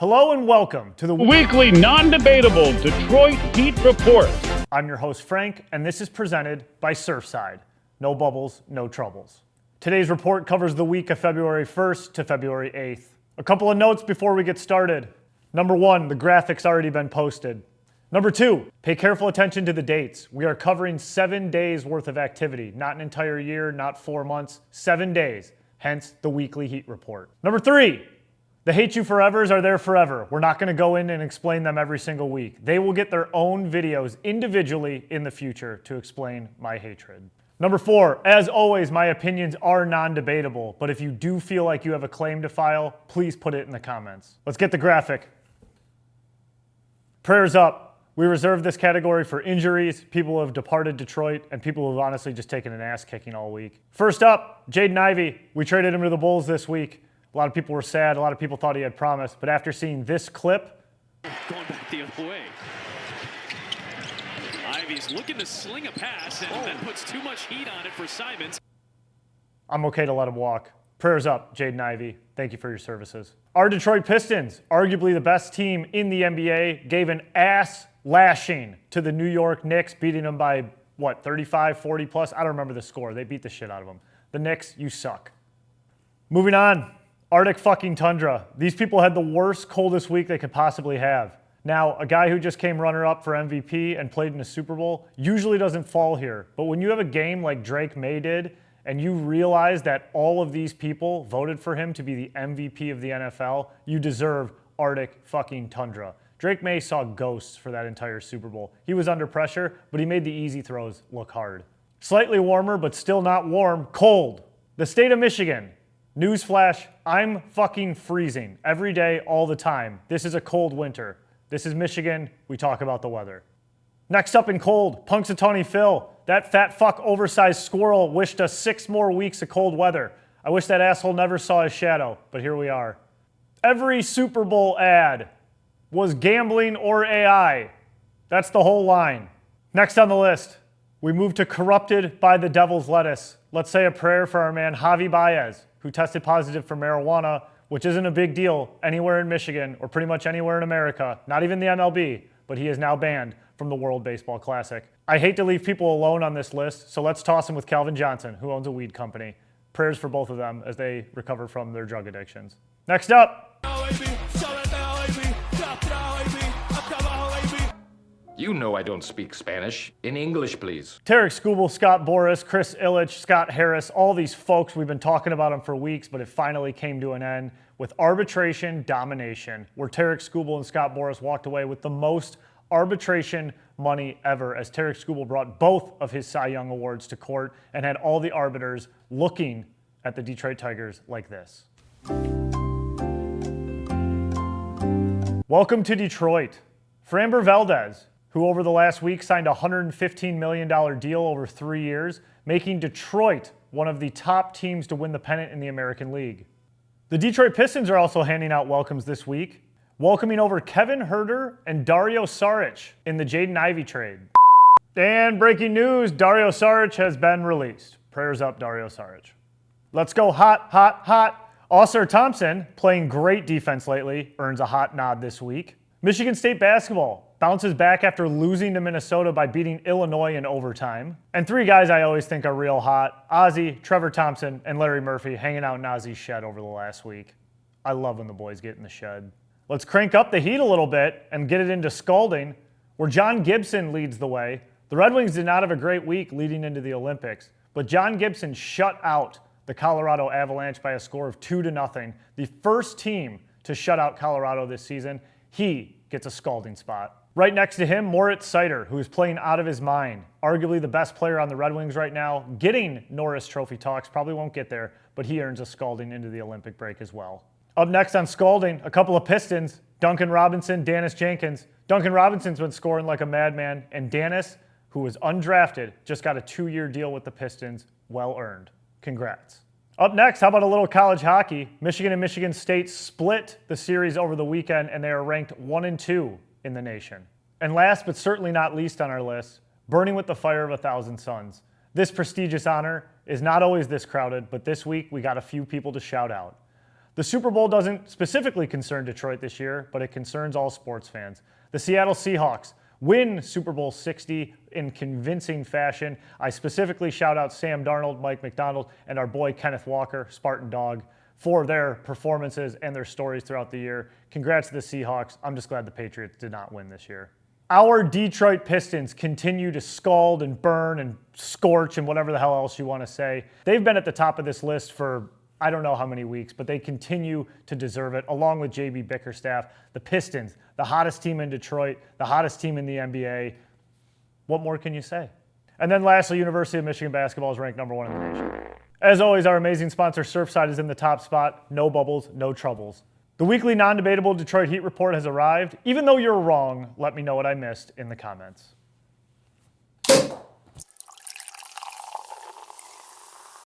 Hello and welcome to the weekly non-debatable Detroit Heat Report. I'm your host Frank, and this is presented by Surfside. No bubbles, no troubles. Today's report covers the week of February 1st to February 8th. A couple of notes before we get started. Number one, the graphic's already been posted. Number two, pay careful attention to the dates. We are covering 7 days worth of activity, not an entire year, not 4 months, 7 days, hence the weekly Heat Report. Number three, the Hate You Forevers are there forever. We're not going to go in and explain them every single week. They will get their own videos individually in the future to explain my hatred. Number four, as always, my opinions are non-debatable, but if you do feel like you have a claim to file, please put it in the comments. Let's get the graphic. Prayers up. We reserve this category for injuries, people who have departed Detroit, and people who have honestly just taken an ass kicking all week. First up, Jaden Ivey. We traded him to the Bulls this week. A lot of people were sad. A lot of people thought he had promise. But after seeing this clip, going back the other way. Ivey's looking to sling a pass, and that puts too much heat on it for Simons. I'm okay to let him walk. Prayers up, Jaden Ivey. Thank you for your services. Our Detroit Pistons, arguably the best team in the NBA, gave an ass lashing to the New York Knicks, beating them by, 35, 40 plus? I don't remember the score. They beat the shit out of them. The Knicks, you suck. Moving on. Arctic fucking tundra. These people had the worst, coldest week they could possibly have. Now, a guy who just came runner-up for MVP and played in a Super Bowl usually doesn't fall here. But when you have a game like Drake May did, and you realize that all of these people voted for him to be the MVP of the NFL, you deserve Arctic fucking tundra. Drake May saw ghosts for that entire Super Bowl. He was under pressure, but he made the easy throws look hard. Slightly warmer, but still not warm, cold. The state of Michigan. Newsflash, I'm fucking freezing every day, all the time. This is a cold winter. This is Michigan. We talk about the weather. Next up in cold, Punxsutawney Phil. That fat fuck oversized squirrel wished us 6 more weeks of cold weather. I wish that asshole never saw his shadow, but here we are. Every Super Bowl ad was gambling or AI. That's the whole line. Next on the list, we move to corrupted by the devil's lettuce. Let's say a prayer for our man Javi Baez, who tested positive for marijuana, which isn't a big deal anywhere in Michigan or pretty much anywhere in America, not even the MLB, but he is now banned from the World Baseball Classic. I hate to leave people alone on this list, so let's toss him with Calvin Johnson, who owns a weed company. Prayers for both of them as they recover from their drug addictions. Next up. You know I don't speak Spanish. In English, please. Tarek Skubal, Scott Boras, Chris Illich, Scott Harris, all these folks, we've been talking about them for weeks, but it finally came to an end with arbitration domination, where Tarek Skubal and Scott Boras walked away with the most arbitration money ever, as Tarek Skubal brought both of his Cy Young awards to court and had all the arbiters looking at the Detroit Tigers like this. Welcome to Detroit. Framber Valdez, who over the last week signed a $115 million deal over 3 years, making Detroit one of the top teams to win the pennant in the American League. The Detroit Pistons are also handing out welcomes this week, welcoming over Kevin Huerter and Dario Saric in the Jaden Ivey trade. And breaking news, Dario Saric has been released. Prayers up, Dario Saric. Let's go hot, hot, hot. Ausar Thompson, playing great defense lately, earns a hot nod this week. Michigan State basketball bounces back after losing to Minnesota by beating Illinois in overtime. And 3 guys I always think are real hot, Ozzie, Trevor Thompson, and Larry Murphy hanging out in Ozzie's shed over the last week. I love when the boys get in the shed. Let's crank up the heat a little bit and get it into scalding, where John Gibson leads the way. The Red Wings did not have a great week leading into the Olympics, but John Gibson shut out the Colorado Avalanche by a score of 2-0. The first team to shut out Colorado this season. He gets a scalding spot. Right next to him, Moritz Seider, who is playing out of his mind. Arguably the best player on the Red Wings right now, getting Norris Trophy talks. Probably won't get there, but he earns a scalding into the Olympic break as well. Up next on scalding, a couple of Pistons, Duncan Robinson, Dennis Jenkins. Duncan Robinson's been scoring like a madman, and Dennis, who was undrafted, just got a 2-year deal with the Pistons. Well earned. Congrats. Up next, how about a little college hockey? Michigan and Michigan State split the series over the weekend, and they are ranked 1 and 2 in the nation. And last but certainly not least on our list, burning with the fire of 1,000 suns. This prestigious honor is not always this crowded, but this week we got a few people to shout out. The Super Bowl doesn't specifically concern Detroit this year, but it concerns all sports fans. The Seattle Seahawks win Super Bowl 60 in convincing fashion. I specifically shout out Sam Darnold, Mike McDonald, and our boy Kenneth Walker, Spartan Dog, for their performances and their stories throughout the year. Congrats to the Seahawks. I'm just glad the Patriots did not win this year. Our Detroit Pistons continue to scald and burn and scorch and whatever the hell else you want to say. They've been at the top of this list for I don't know how many weeks, but they continue to deserve it, along with JB Bickerstaff. The Pistons, the hottest team in Detroit, the hottest team in the NBA. What more can you say? And then lastly, University of Michigan basketball is ranked number 1 in the nation. As always, our amazing sponsor, Surfside, is in the top spot. No bubbles, no troubles. The weekly non-debatable Detroit Heat report has arrived. Even though you're wrong, let me know what I missed in the comments.